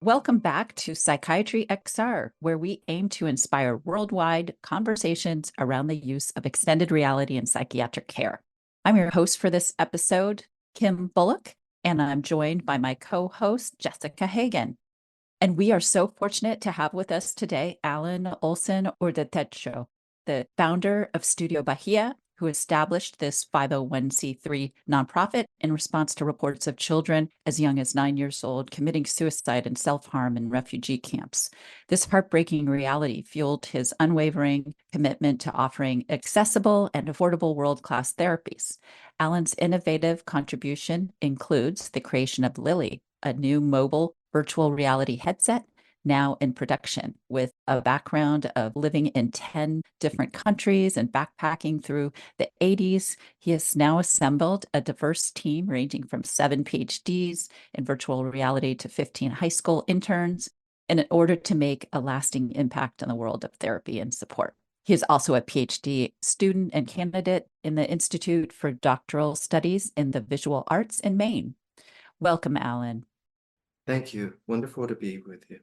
Welcome back to Psychiatry XR, where we aim to inspire worldwide conversations around the use of extended reality in psychiatric care. I'm your host for this episode, Kim Bullock, and I'm joined by my co-host, Jessica Hagan. And we are so fortunate to have with us today Allen Olson-Urtecho, the founder of Studio Bahia, who established this 501c3 nonprofit in response to reports of children as young as 9 years old committing suicide and self-harm in refugee camps. This heartbreaking reality fueled his unwavering commitment to offering accessible and affordable world-class therapies. Allen's innovative contribution includes the creation of Lily, a new mobile virtual reality headset now in production. With a background of living in 10 different countries and backpacking through the 80s, he has now assembled a diverse team ranging from 7 PhDs in virtual reality to 15 high school interns in order to make a lasting impact on the world of therapy and support. He is also a PhD student and candidate in the Institute for Doctoral Studies in the Visual Arts in Maine. Welcome, Allen. Thank you. Wonderful to be with you.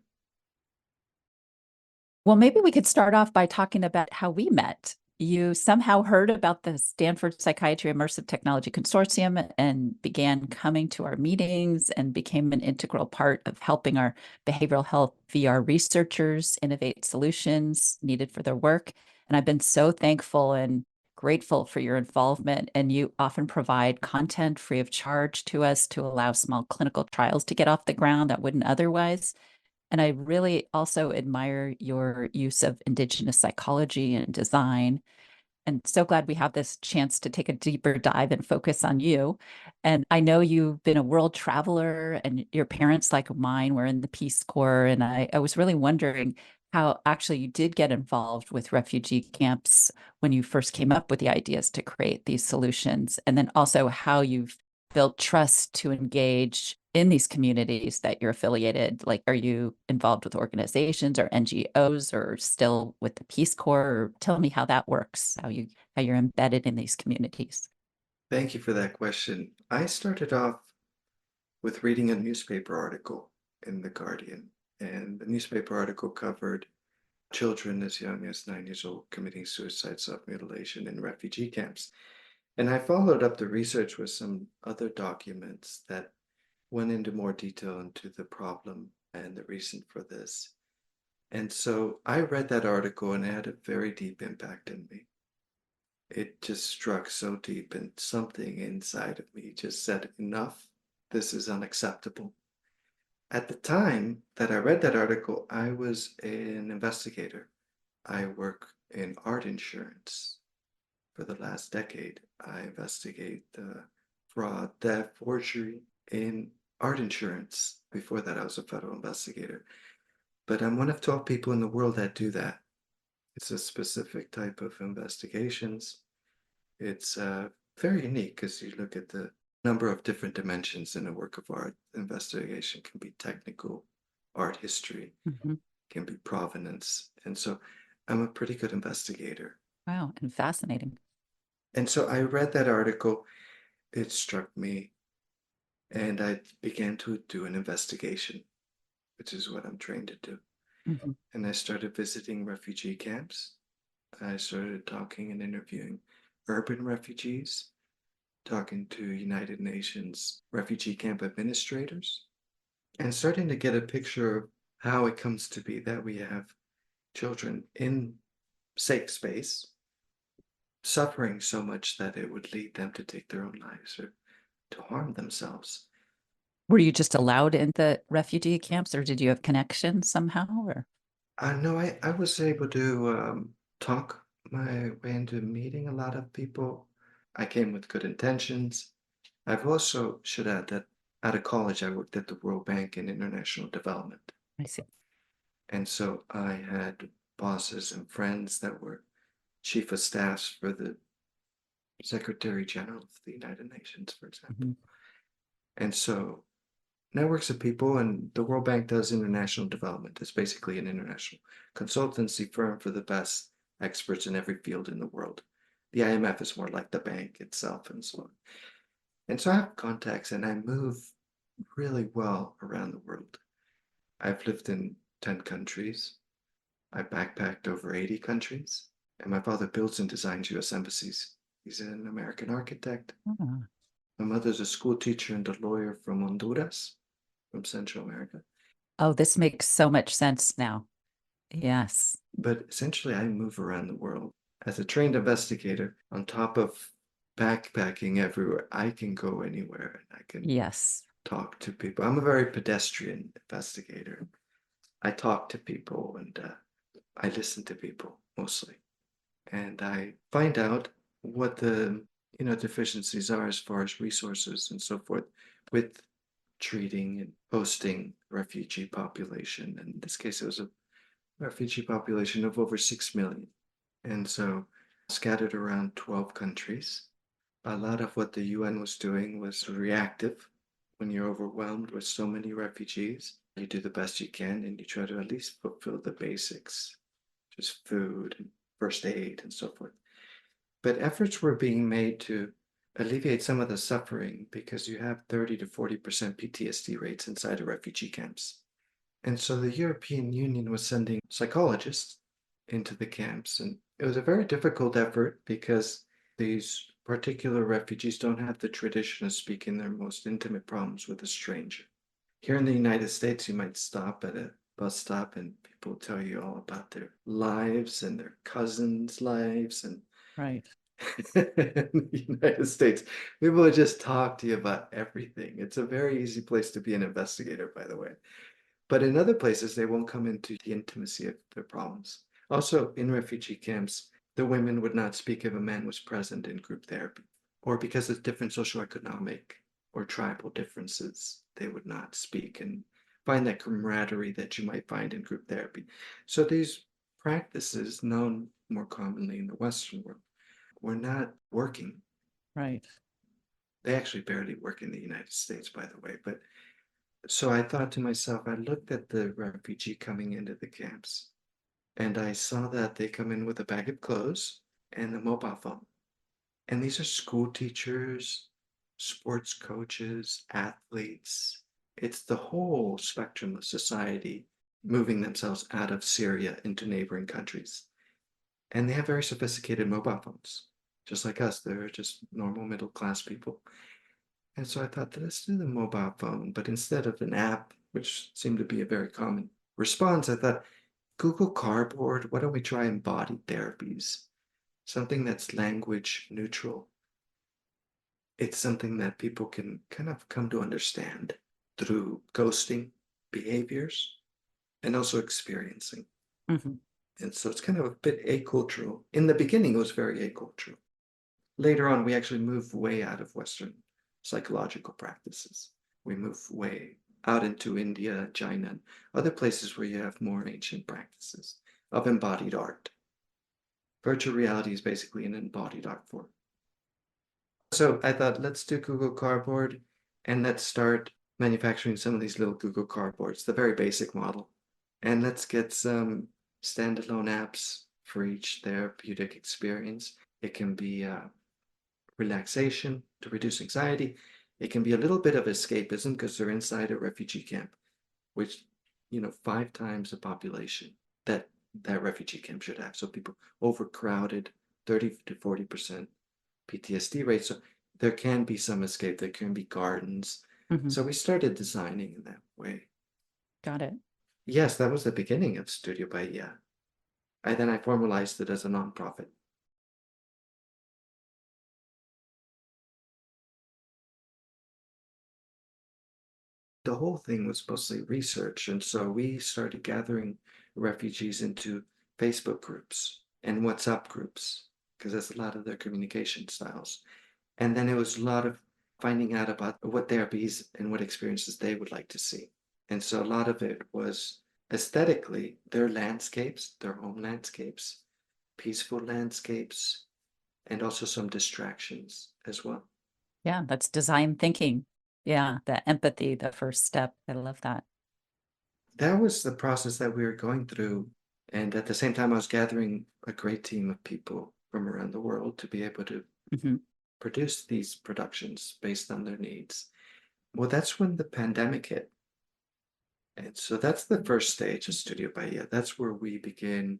Well, maybe we could start off by talking about how we met. You somehow heard about the Stanford Psychiatry Immersive Technology Consortium and began coming to our meetings and became an integral part of helping our behavioral health VR researchers innovate solutions needed for their work. And I've been so thankful and grateful for your involvement. And you often provide content free of charge to us to allow small clinical trials to get off the ground that wouldn't otherwise. And I really also admire your use of Indigenous psychology and design. And so glad we have this chance to take a deeper dive and focus on you. And I know you've been a world traveler, and your parents, like mine, were in the Peace Corps. And I was really wondering how actually you did get involved with refugee camps when you first came up with the ideas to create these solutions. And then also how you've built trust to engage in these communities that you're affiliated. Like, are you involved with organizations or NGOs or still with the Peace Corps? Or tell me how that works, how you're embedded in these communities. Thank you for that question. I started off with reading a newspaper article in The Guardian, and the newspaper article covered children as young as 9 years old committing suicide, self-mutilation in refugee camps. And I followed up the research with some other documents that went into more detail into the problem and the reason for this. And so I read that article and it had a very deep impact in me. It just struck so deep, and something inside of me just said, enough, this is unacceptable. At the time that I read that article, I was an investigator. I work in art insurance. For the last decade, I investigate the fraud, theft, forgery in art insurance. Before that, I was a federal investigator. But I'm one of 12 people in the world that do that. It's a specific type of investigations. It's very unique because you look at the number of different dimensions in a work of art. Investigation can be technical, art history, can be provenance. And so I'm a pretty good investigator. Wow, and fascinating. And so I read that article, it struck me, and I began to do an investigation, which is what I'm trained to do. And I started visiting refugee camps. I started talking and interviewing urban refugees, talking to United Nations refugee camp administrators, and starting to get a picture of how it comes to be that we have children in safe space suffering so much that it would lead them to take their own lives or to harm themselves. Were you just allowed in the refugee camps, or did you have connections somehow? Or No, I was able to talk my way into meeting a lot of people. I came with good intentions. I've also should add that out of college, I worked at the World Bank in international development. I see. And so I had bosses and friends that were chief of staffs for the Secretary General of the United Nations, for example. And so networks of people, and the World Bank does international development. It's basically an international consultancy firm for the best experts in every field in the world. The IMF is more like the bank itself and so on. And so I have contacts and I move really well around the world. I've lived in 10 countries. I backpacked over 80 countries. And my father builds and designs US embassies. He's an American architect. Ah. My mother's a school teacher and a lawyer from Honduras, from Central America. Oh, this makes so much sense now. Yes. But essentially, I move around the world. As a trained investigator, on top of backpacking everywhere, I can go anywhere and I can Yes. talk to people. I'm a very pedestrian investigator. I talk to people and I listen to people mostly. And I find out what the deficiencies are as far as resources and so forth with treating and hosting refugee population. And in this case, it was a refugee population of over 6 million. And so scattered around 12 countries. A lot of what the UN was doing was reactive. When you're overwhelmed with so many refugees, you do the best you can and you try to at least fulfill the basics, just food and first aid and so forth. But efforts were being made to alleviate some of the suffering because you have 30 to 40% PTSD rates inside of refugee camps. And so the European Union was sending psychologists into the camps. And it was a very difficult effort because these particular refugees don't have the tradition of speaking their most intimate problems with a stranger. Here in the United States, you might stop at a bus stop and people tell you all about their lives and their cousins' lives. And Right. in the United States, people would just talk to you about everything. It's a very easy place to be an investigator, by the way. But in other places, they won't come into the intimacy of their problems. Also, in refugee camps, the women would not speak if a man was present in group therapy, or because of different socioeconomic or tribal differences, they would not speak and find that camaraderie that you might find in group therapy. So these practices, known more commonly in the Western world, were not working. Right. They actually barely work in the United States, by the way, but so I thought to myself, I looked at the refugee coming into the camps and I saw that they come in with a bag of clothes and a mobile phone. And these are school teachers, sports coaches, athletes. It's the whole spectrum of society moving themselves out of Syria into neighboring countries. And they have very sophisticated mobile phones, just like us. They're just normal middle class people. And so I thought, let's do the mobile phone, but instead of an app, which seemed to be a very common response, I thought, Google Cardboard, why don't we try embodied therapies? Something that's language neutral. It's something that people can kind of come to understand through ghosting behaviors and also experiencing. Mhm. And so it's kind of a bit acultural. In the beginning, it was very acultural. Later on, we actually moved way out of Western psychological practices. We moved way out into India, China, and other places where you have more ancient practices of embodied art. Virtual reality is basically an embodied art form. So I thought, let's do Google Cardboard and let's start manufacturing some of these little Google Cardboards, the very basic model. And let's get some standalone apps for each therapeutic experience. It can be relaxation to reduce anxiety. It can be a little bit of escapism because they're inside a refugee camp, which, 5 times the population that that refugee camp should have. So people overcrowded, 30 to 40% PTSD rate. So there can be some escape. There can be gardens. Mhm. So we started designing in that way. Got it. Yes, that was the beginning of Studio Bahia. And then I formalized it as a nonprofit. The whole thing was mostly research. And so we started gathering refugees into Facebook groups and WhatsApp groups, because that's a lot of their communication styles. And then it was a lot of finding out about what therapies and what experiences they would like to see. And so a lot of it was aesthetically their landscapes, their home landscapes, peaceful landscapes, and also some distractions as well. Yeah, that's design thinking. Yeah, the empathy, the first step. I love that. That was the process that we were going through. And at the same time, I was gathering a great team of people from around the world to be able to Mhm. produce these productions based on their needs. Well, that's when the pandemic hit. And so that's the first stage of Studio Bahia. That's where we begin.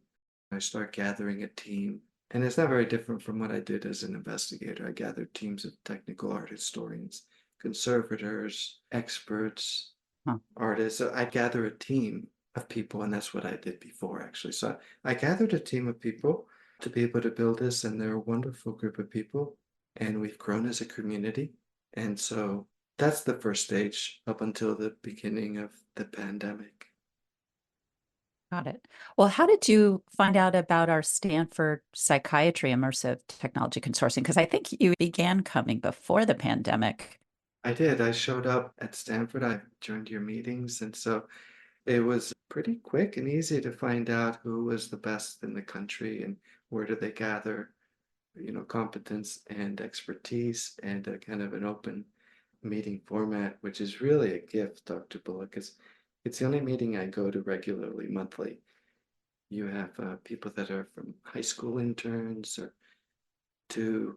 I start gathering a team. And it's not very different from what I did as an investigator. I gathered teams of technical art historians, conservators, experts, Huh. artists. So I gather a team of people, and that's what I did before, actually. So I gathered a team of people to be able to build this, and they're a wonderful group of people, and we've grown as a community. And so that's the first stage up until the beginning of the pandemic. Got it. Well, how did you find out about our Stanford Psychiatry Immersive Technology Consortium? Because I think you began coming before the pandemic. I did. I showed up at Stanford. I joined your meetings, and so it was pretty quick and easy to find out who was the best in the country and where do they gather, competence and expertise and a kind of an open meeting format, which is really a gift, Dr. Bullock. It's the only meeting I go to regularly, monthly. You have people that are from high school interns or to,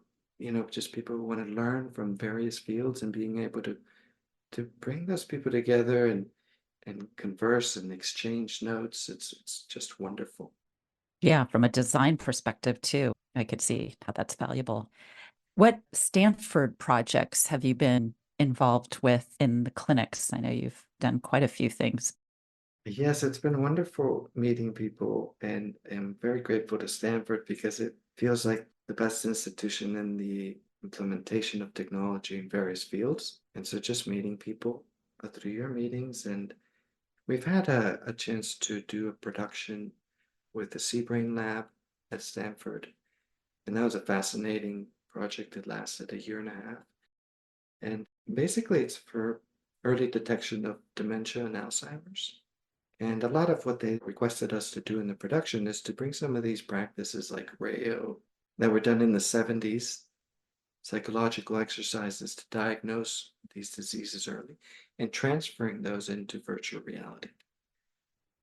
just people who want to learn from various fields and being able to bring those people together and converse and exchange notes. It's just wonderful. Yeah, from a design perspective too, I could see how that's valuable. What Stanford projects have you been involved with in the clinics? I know you've done quite a few things. Yes, it's been wonderful meeting people, and I'm very grateful to Stanford because it feels like the best institution in the implementation of technology in various fields. And so just meeting people through your meetings, and we've had a chance to do a production with the Brain Lab at Stanford. And that was a fascinating project. It lasted a year and a half. And basically, it's for early detection of dementia and Alzheimer's. And a lot of what they requested us to do in the production is to bring some of these practices like Rayo that were done in the 70s, psychological exercises to diagnose these diseases early, and transferring those into virtual reality.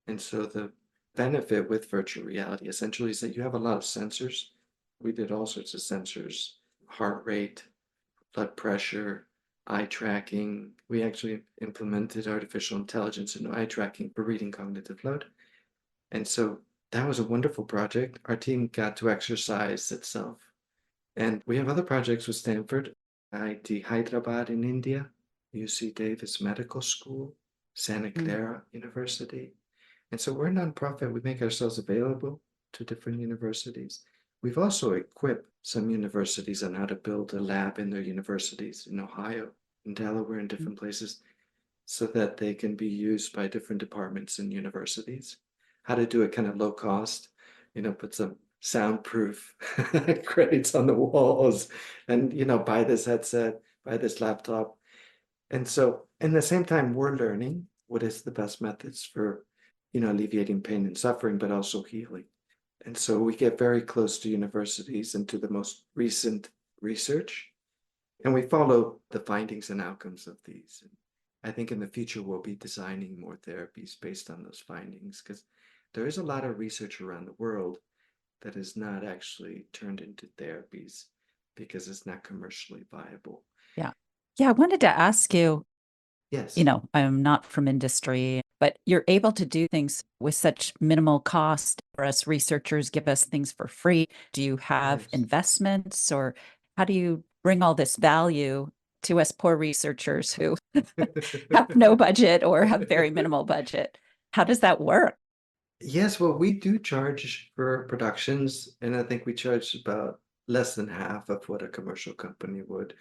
And so the benefit with virtual reality essentially is that you have a lot of sensors. We did all sorts of sensors, heart rate, blood pressure, eye tracking. We actually implemented artificial intelligence into eye tracking for reading cognitive load. And so that was a wonderful project. Our team got to exercise itself. And we have other projects with Stanford, IIT Hyderabad in India, UC Davis Medical School, Santa Mm. Clara University. And so we're a nonprofit. We make ourselves available to different universities. We've also equipped some universities on how to build a lab in their universities in Ohio, in Delaware, in different places, so that they can be used by different departments and universities. How to do it kind of low cost, put some soundproof crates on the walls and, buy this headset, buy this laptop. And so, in the same time, we're learning what is the best methods for, alleviating pain and suffering, but also healing. And so we get very close to universities and to the most recent research, and we follow the findings and outcomes of these. And I think in the future, we'll be designing more therapies based on those findings because there is a lot of research around the world that is not actually turned into therapies because it's not commercially viable. Yeah. Yeah, I wanted to ask you, Yes. I'm not from industry, but you're able to do things with such minimal cost. For us researchers, give us things for free. Do you have Yes. investments, or how do you bring all this value to us poor researchers who have no budget or have very minimal budget? How does that work? Yes, well, we do charge for productions, and I think we charge about less than half of what a commercial company would,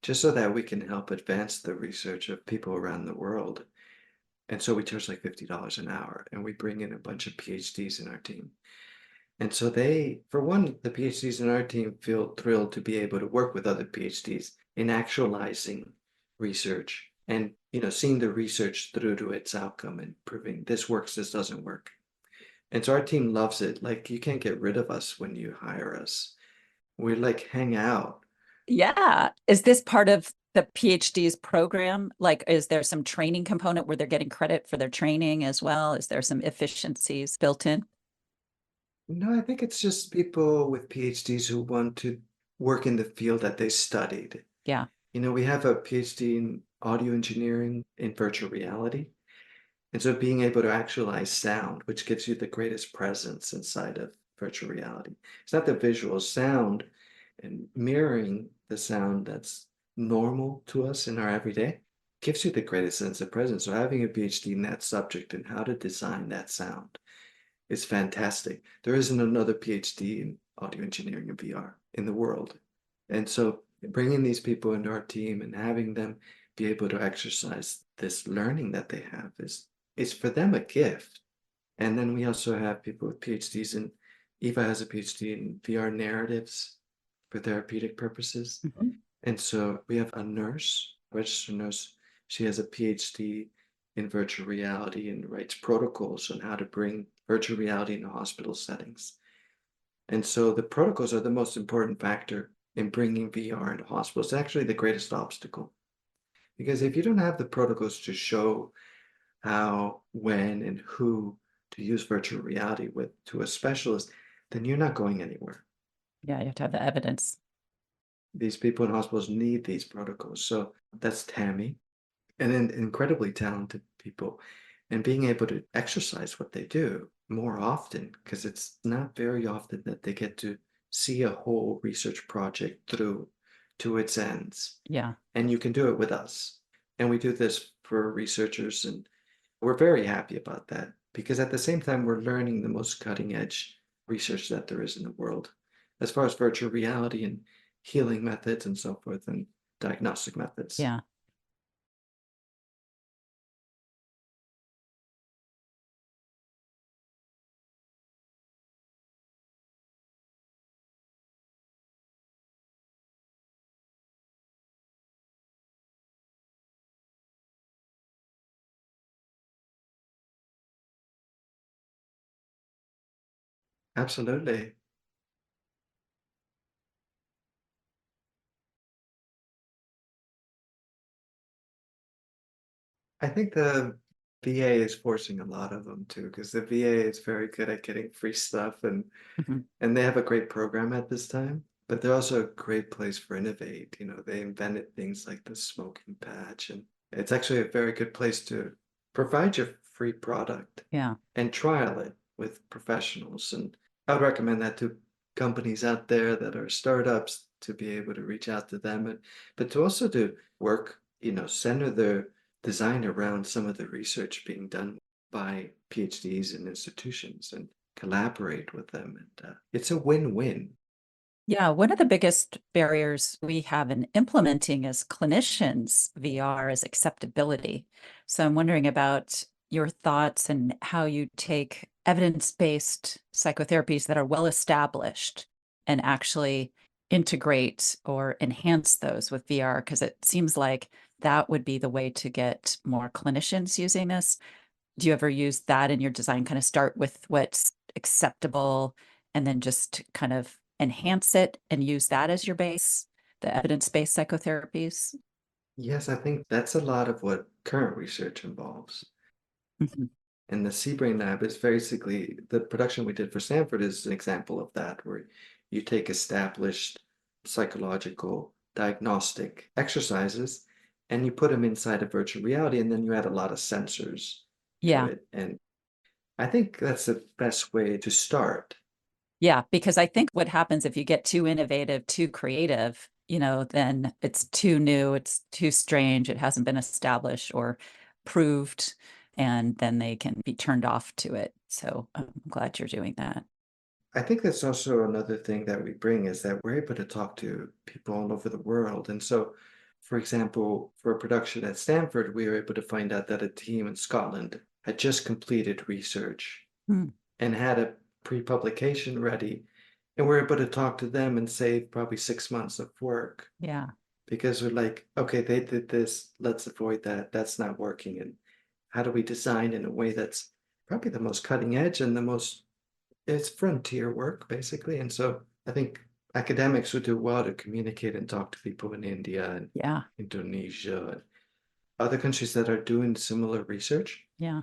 just so that we can help advance the research of people around the world. And so we charge like $50 an hour, and we bring in a bunch of PhDs in our team. And so they, for one, the PhDs in our team feel thrilled to be able to work with other PhDs in actualizing research and, seeing the research through to its outcome and proving this works, this doesn't work. And so our team loves it. Like you can't get rid of us when you hire us. We like hang out. Yeah. Is this part of the PhD's program? Like, is there some training component where they're getting credit for their training as well? Is there some efficiencies built in? No, I think it's just people with PhDs who want to work in the field that they studied. Yeah. We have a PhD in audio engineering in virtual reality. And so being able to actualize sound, which gives you the greatest presence inside of virtual reality. It's not the visual sound and mirroring the sound that's normal to us in our everyday gives you the greatest sense of presence. So having a PhD in that subject and how to design that sound is fantastic. There isn't another PhD in audio engineering and VR in the world. And so bringing these people into our team and having them be able to exercise this learning that they have is for them a gift. And then we also have people with PhDs in Eva has a PhD in VR narratives for therapeutic purposes. Mhm. And so we have a nurse, registered nurse. She has a PhD in virtual reality and writes protocols on how to bring virtual reality into hospital settings. And so the protocols are the most important factor in bringing VR into hospitals. It's actually the greatest obstacle. Because if you don't have the protocols to show how, when, and who to use virtual reality with to a specialist, then you're not going anywhere. Yeah, you have to have the evidence. These people in hospitals need these protocols. So that's Tammy, and then incredibly talented people, and being able to exercise what they do more often, because it's not very often that they get to see a whole research project through to its ends. Yeah. And you can do it with us. And we do this for researchers, and we're very happy about that because at the same time, we're learning the most cutting edge research that there is in the world as far as virtual reality and healing methods and so forth and diagnostic methods. Yeah. Absolutely. I think the VA is forcing a lot of them too, because the VA is very good at getting free stuff Mhm. and they have a great program at this time, but they're also a great place for innovate. You know, they invented things like the smoking patch, and it's actually a very good place to provide your free product Yeah. and trial it with professionals. And I would recommend that to companies out there that are startups to be able to reach out to them, but to also do work, center their design around some of the research being done by PhDs and institutions and collaborate with them. And it's a win-win. Yeah, one of the biggest barriers we have in implementing as clinicians VR is acceptability. So I'm wondering about your thoughts and how you take evidence-based psychotherapies that are well established and actually integrate or enhance those with VR, because it seems like that would be the way to get more clinicians using this. Do you ever use that in your design? Kind of start with what's acceptable and then just kind of enhance it and use that as your base, the evidence-based psychotherapies? Yes, I think that's a lot of what current research involves. Mhm. And the Seabrain Lab is basically the production we did for Stanford is an example of that, where you take established psychological diagnostic exercises and you put them inside of virtual reality, and then you add a lot of sensors to Yeah. it. And I think that's the best way to start. Yeah, because I think what happens if you get too innovative, too creative, then it's too new, it's too strange, it hasn't been established or proved, and then they can be turned off to it. So I'm glad you're doing that. I think that's also another thing that we bring is that we're able to talk to people all over the world. And so, for example, for a production at Stanford, we were able to find out that a team in Scotland had just completed research Hmm. and had a pre-publication ready. And we're able to talk to them and save probably 6 months of work Yeah. because we're like, okay, they did this, let's avoid that. That's not working. And how do we design in a way that's probably the most cutting edge and the most it's frontier work, basically. And so I think academics would do well to communicate and talk to people in India and Yeah. Indonesia and other countries that are doing similar research Yeah.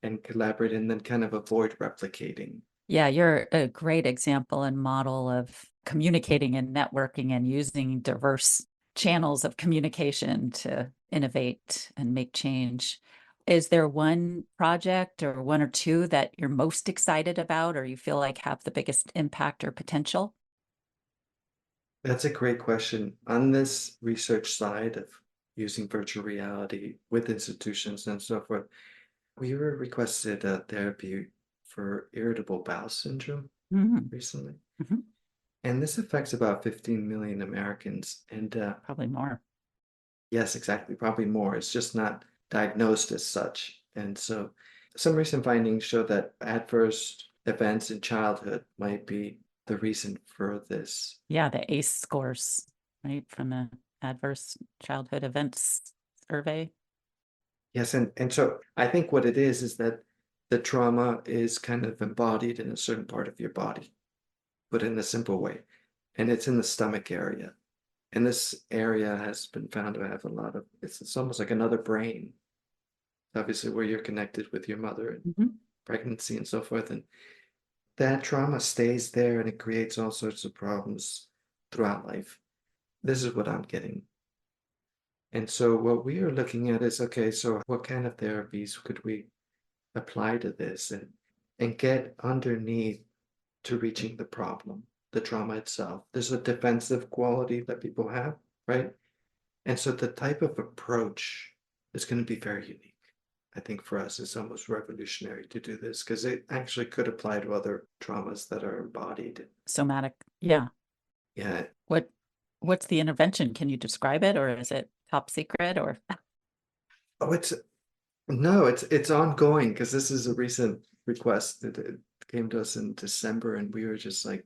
and collaborate and then kind of avoid replicating. Yeah, you're a great example and model of communicating and networking and using diverse channels of communication to innovate and make change. Is there one project or one or two that you're most excited about or you feel like have the biggest impact or potential? That's a great question. On this research side of using virtual reality with institutions and so forth, we were requested a therapy for irritable bowel syndrome Mhm, recently. mhm, And this affects about 15 million Americans. And probably more. yes, exactly, probably more. It's just not diagnosed as such. And so some recent findings show that adverse events in childhood might be the reason for this. Yeah, the ACE scores, right, from the Adverse Childhood Events Survey. Yes, and so I think what it is that the trauma is kind of embodied in a certain part of your body, but in a simple way. And it's in the stomach area. And this area has been found to have a lot of, it's almost like another brain, obviously, where you're connected with your mother and Mhm. pregnancy and so forth. And that trauma stays there and it creates all sorts of problems throughout life. This is what I'm getting. And so what we are looking at is, okay, so what kind of therapies could we apply to this and get underneath to reaching the problem, the trauma itself. There's a defensive quality that people have, right? And so the type of approach is going to be very unique. I think for us, it's almost revolutionary to do this because it actually could apply to other traumas that are embodied. Somatic. Yeah. Yeah. What what's the intervention? Can you describe it or is it top secret or Oh, it's no, it's ongoing because this is a recent request that it came to us in December, and we were just like,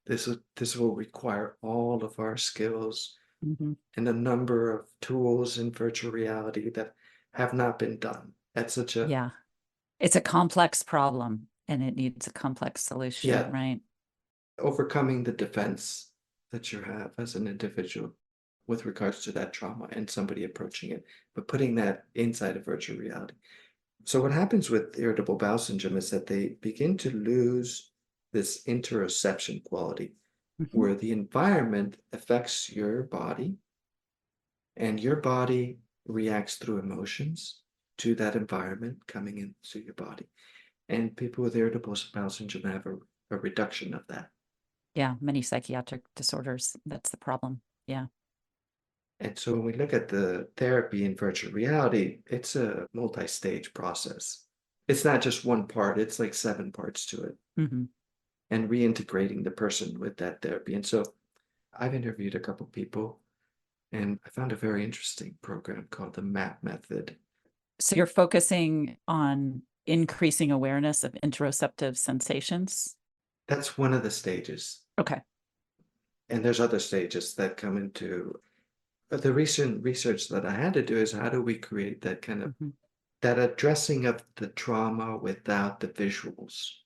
this will require all of our skills Mhm. and a number of tools in virtual reality that have not been done at such a Yeah. It's a complex problem and it needs a complex solution, yeah, right? overcoming the defense that you have as an individual with regards to that trauma and somebody approaching it, but putting that inside of virtual reality. So what happens with irritable bowel syndrome is that they begin to lose this interoception quality Mhm. where the environment affects your body and your body reacts through emotions to that environment coming into your body. And people with irritable bowel syndrome have a reduction of that. Yeah, many psychiatric disorders. That's the problem. Yeah. And so when we look at the therapy in virtual reality, it's a multi-stage process. It's not just one part, it's like 7 parts to it. Mhm. And reintegrating the person with that therapy. And so I've interviewed a couple people and I found a very interesting program called the MAP method. So you're focusing on increasing awareness of interoceptive sensations? That's one of the stages. Okay. And there's other stages that come into, but the recent research that I had to do is how do we create that kind of Mhm. that addressing of the trauma without the visuals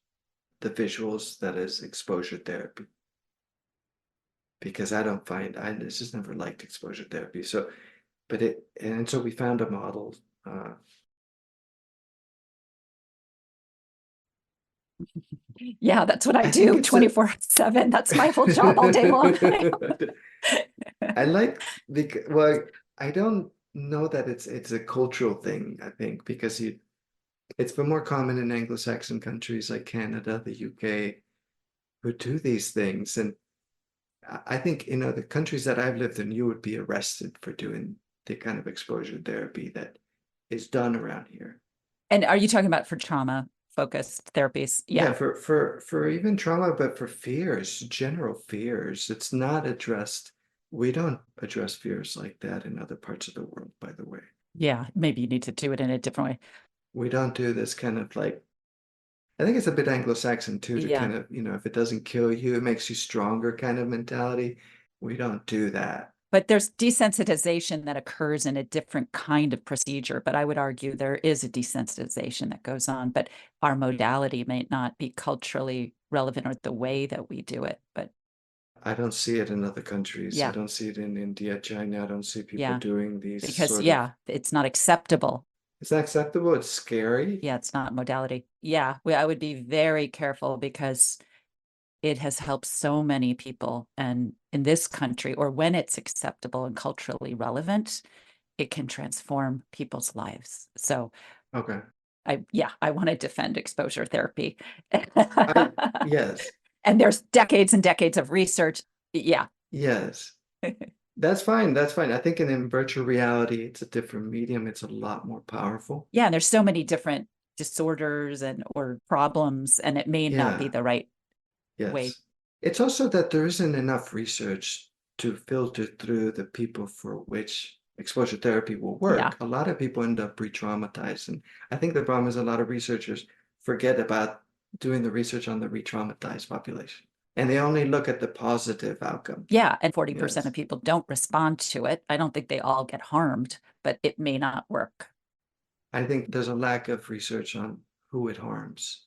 that is exposure therapy. Because I don't find I just never liked exposure therapy. So, but it and so we found a model. Uh, Yeah, that's what I I think do it's a 24/7. That's my whole job all day long. I like the well, I don't know that it's a cultural thing, I think, because it's been more common in Anglo-Saxon countries like Canada, the UK, who do these things. And I think, the countries that I've lived in, you would be arrested for doing the kind of exposure therapy that is done around here. And are you talking about for trauma focused therapies? Yeah, Yeah. for even trauma, but for fears, general fears, it's not addressed. We don't address fears like that in other parts of the world, by the way. Yeah. Maybe you need to do it in a different way. We don't do this kind of like, I think it's a bit Anglo-Saxon too, to Yeah. kind of, if it doesn't kill you, it makes you stronger kind of mentality. We don't do that. But there's desensitization that occurs in a different kind of procedure. But I would argue there is a desensitization that goes on, but our modality may not be culturally relevant or the way that we do it. But I don't see it in other countries. I yeah, don't see it in India, China. I don't see people yeah. doing these Because sort of. yeah, it's not acceptable. It's not acceptable. It's scary. Yeah, it's not modality. Yeah, I would be very careful because it has helped so many people. And in this country, or when it's acceptable and culturally relevant, it can transform people's lives. So Okay. I want to defend exposure therapy. Yes, And there's decades and decades of research. Yeah. yes. That's fine. That's fine. I think in virtual reality, it's a different medium. It's a lot more powerful. Yeah, and there's so many different disorders and or problems, and it may not be Yeah, the right way. yes. It's also that there isn't enough research to filter through the people for which exposure therapy will Yeah. work. A lot of people end up re-traumatized. And I think the problem is a lot of researchers forget about doing the research on the re-traumatized population. And they only look at the positive outcome. Yeah, and 40% Yes. of people don't respond to it. I don't think they all get harmed, but it may not work. I think there's a lack of research on who it harms.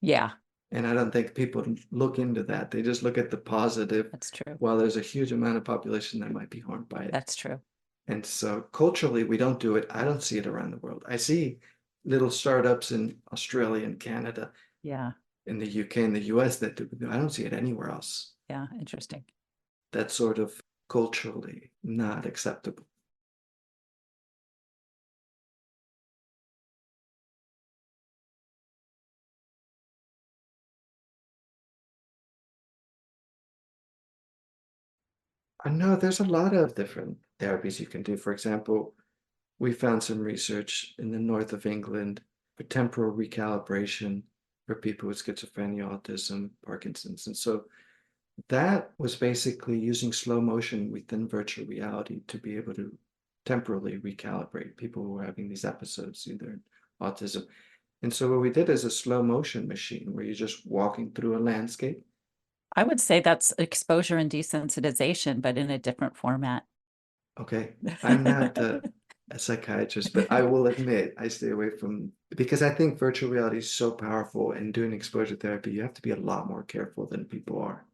Yeah, And I don't think people look into that. They just look at the positive, that's true. while there's a huge amount of population that might be harmed by it. That's true. And so culturally, we don't do it. I don't see it around the world. I see little startups in Australia and Canada, Yeah. in the UK and the US that do. I don't see it anywhere else. Yeah, interesting. That's sort of culturally not acceptable. I know there's a lot of different therapies you can do. For example, we found some research in the north of England for temporal recalibration for people with schizophrenia, autism, Parkinson's. And so that was basically using slow motion within virtual reality to be able to temporally recalibrate people who were having these episodes, either in autism. And so what we did is a slow motion machine where you're just walking through a landscape. I would say that's exposure and desensitization, but in a different format. Okay, I'm not a psychiatrist, but I will admit I stay away from because I think virtual reality is so powerful and doing exposure therapy, you have to be a lot more careful than people are.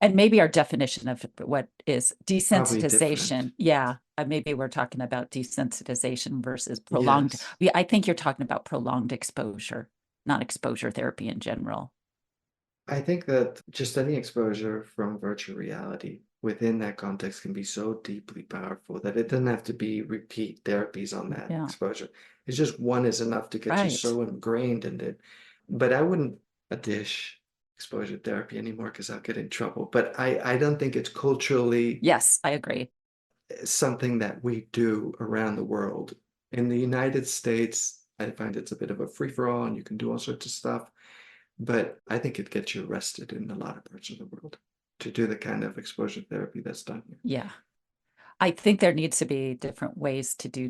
And maybe our definition of what is Probably different. desensitization. Yeah, maybe we're talking about desensitization versus prolonged. Yes. I think you're talking about prolonged exposure, not exposure therapy in general. I think that just any exposure from virtual reality within that context can be so deeply powerful that it doesn't have to be repeat therapies on that Yeah, exposure. It's just one is enough to get you right. so ingrained in it. But I wouldn't dish exposure therapy anymore because I'll get in trouble. But I don't think it's culturally Yes, I agree. something that we do around the world. In the United States, I find it's a bit of a free-for-all and you can do all sorts of stuff. But I think it gets you arrested in a lot of parts of the world to do the kind of exposure therapy that's done here. Yeah. I think there needs to be different ways to do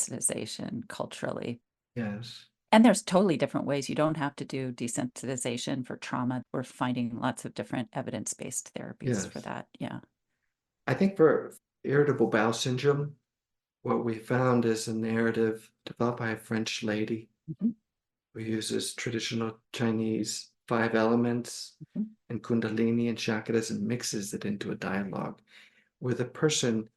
desensitization culturally. Yes. And there's totally different ways. You don't have to do desensitization for trauma. We're finding lots of different evidence-based therapies for Yes. that. Yeah. I think for irritable bowel syndrome, what we found is a narrative developed by a French lady Mhm, who uses traditional Chinese 5 elements mhm. and Kundalini and chakras and mixes it into a dialogue where the person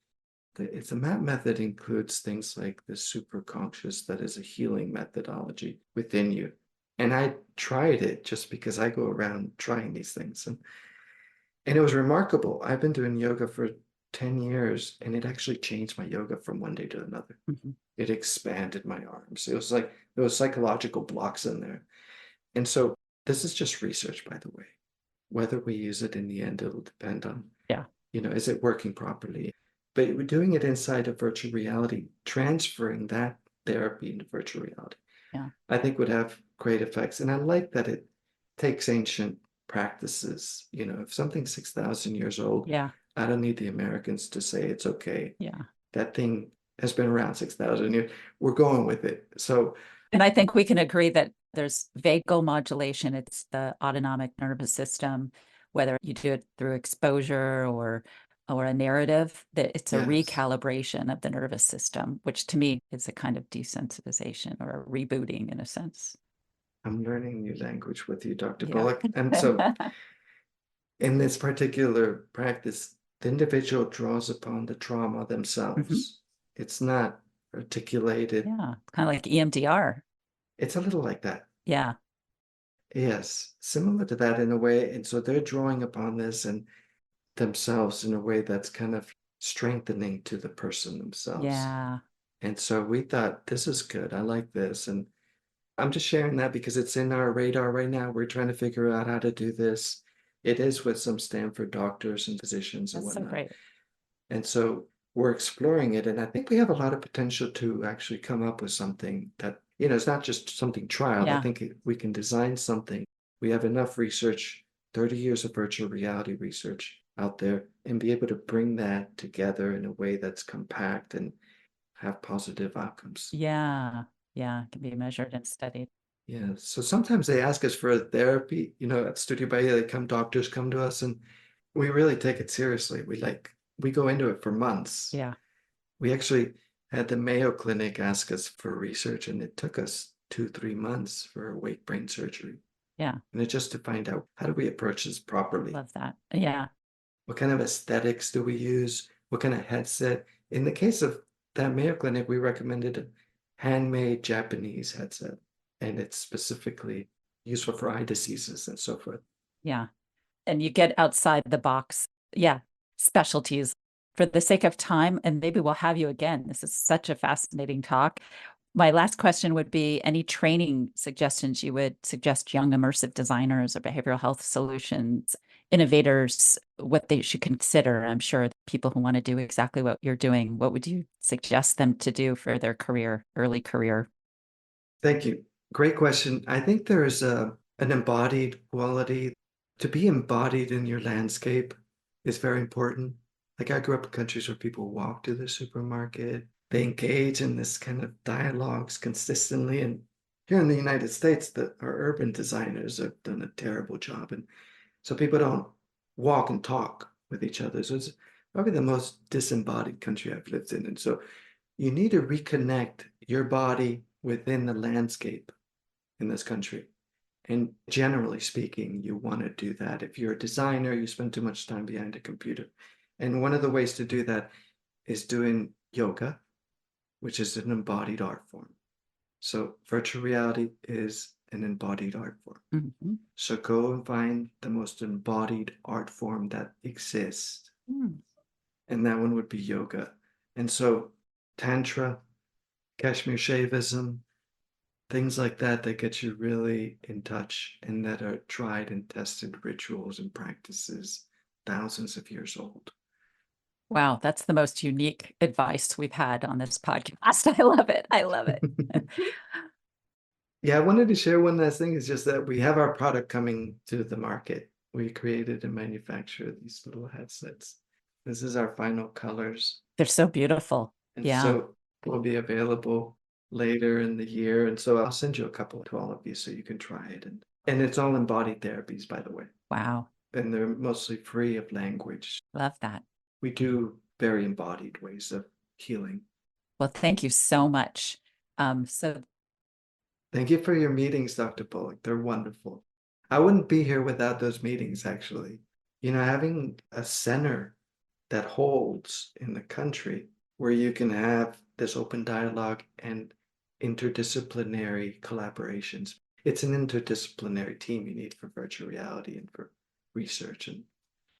the MAP method includes things like the superconscious that is a healing methodology within you. And I tried it just because I go around trying these things. And it was remarkable. I've been doing yoga for 10 years and it actually changed my yoga from one day to another. Mhm. It expanded my arms. It was like there was psychological blocks in there. And so this is just research, by the way. Whether we use it in the end, it'll depend on Yeah. is it working properly? But we're doing it inside of virtual reality, transferring that therapy into virtual reality, Yeah. I think would have great effects. And I like that it takes ancient practices. If something's 6,000 years old, Yeah. I don't need the Americans to say it's okay. Yeah. That thing has been around 6,000 years. We're going with it. So, And I think we can agree that there's vagal modulation. It's the autonomic nervous system, whether you do it through exposure or a narrative, that it's a yes, recalibration of the nervous system, which to me is a kind of desensitization or a rebooting in a sense. I'm learning new language with you, Dr. Yeah. Bullock. And so, in this particular practice, the individual draws upon the trauma Mhm. themselves. It's not articulated. Yeah. Kind of like EMDR. It's a little like that. Yeah. Yes, similar to that in a way. And so they're drawing upon this and themselves in a way that's kind of strengthening to the person themselves. Yeah. And so we thought, this is good. I like this. And I'm just sharing that because it's in our radar right now. We're trying to figure out how to do this. It is with some Stanford doctors and physicians and That's so whatnot. great. And so we're exploring it. And I think we have a lot of potential to actually come up with something that, it's not just something trialed. I Yeah. think we can design something. We have enough research, 30 years of virtual reality research out there, and be able to bring that together in a way that's compact and have positive outcomes. Yeah. Yeah. It can be measured and studied. Yeah. So sometimes they ask us for therapy, at Studio Bahia, doctors come to us and we really take it seriously. We go into it for months. Yeah. We actually had the Mayo Clinic ask us for research, and it took us 2, 3 months for awake brain surgery. Yeah. And it's just to find out, how do we approach this properly? Love that. Yeah. What kind of aesthetics do we use? What kind of headset? In the case of that Mayo Clinic, we recommended a handmade Japanese headset, and it's specifically useful for eye diseases and so forth. Yeah. And you get outside the box. Yeah. Specialties. For the sake of time, and maybe we'll have you again. This is such a fascinating talk. My last question would be any training suggestions you would suggest young immersive designers or behavioral health solutions innovators, what they should consider? I'm sure people who want to do exactly what you're doing, what would you suggest them to do for their career, early career? Thank you. Great question. I think there's an embodied quality. To be embodied in your landscape is very important. Like, I grew up in countries where people walk to the supermarket, they engage in this kind of dialogues consistently. And here in the United States, our urban designers have done a terrible job. And so people don't walk and talk with each other. So it's probably the most disembodied country I've lived in. And so you need to reconnect your body within the landscape in this country. And generally speaking, you want to do that. If you're a designer, you spend too much time behind a computer. And one of the ways to do that is doing yoga, which is an embodied art form. So virtual reality is an embodied art form. Mm-hmm. So go and find the most embodied art form that exists. And that one would be yoga. And so Tantra, Kashmir Shaivism, things like that get you really in touch and that are tried and tested rituals and practices thousands of years old. Wow, that's the most unique advice we've had on this podcast. I love it. I love it. Yeah, I wanted to share one last thing. Is just that we have our product coming to the market. We created and manufactured these little headsets. This is our final colors. They're so beautiful. And Yeah. so will be available later in the year. And so I'll send you a couple to all of you so you can try it. And it's all embodied therapies, by the way. Wow. And they're mostly free of language. Love that. We do very embodied ways of healing. Well, thank you so much. So Thank you for your meetings, Dr. Bullock. They're wonderful. I wouldn't be here without those meetings, actually. Having a center that holds in the country where you can have this open dialogue and interdisciplinary collaborations. It's an interdisciplinary team you need for virtual reality and for research. And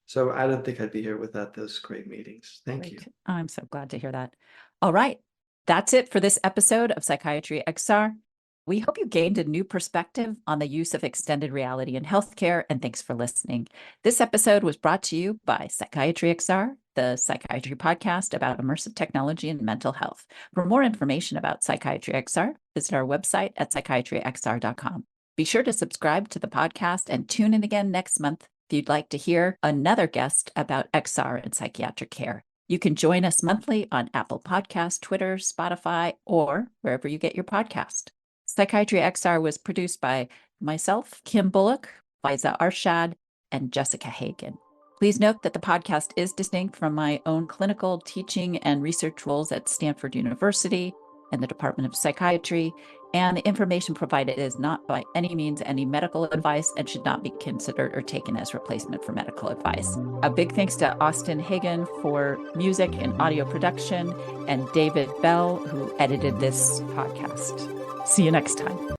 so I don't think I'd be here without those great meetings. Thank you. I'm so glad to hear that. All right. That's it for this episode of Psychiatry XR. We hope you gained a new perspective on the use of extended reality in healthcare, and thanks for listening. This episode was brought to you by Psychiatry XR, the psychiatry podcast about immersive technology and mental health. For more information about Psychiatry XR, visit our website at psychiatryxr.com. Be sure to subscribe to the podcast and tune in again next month if you'd like to hear another guest about XR and psychiatric care. You can join us monthly on Apple Podcasts, Twitter, Spotify, or wherever you get your podcast. Psychiatry XR was produced by myself, Kim Bullock, Liza Arshad, and Jessica Hagen. Please note that the podcast is distinct from my own clinical teaching and research roles at Stanford University and the Department of Psychiatry, and the information provided is not by any means any medical advice and should not be considered or taken as replacement for medical advice. A big thanks to Austin Hagen for music and audio production, and David Bell, who edited this podcast. See you next time.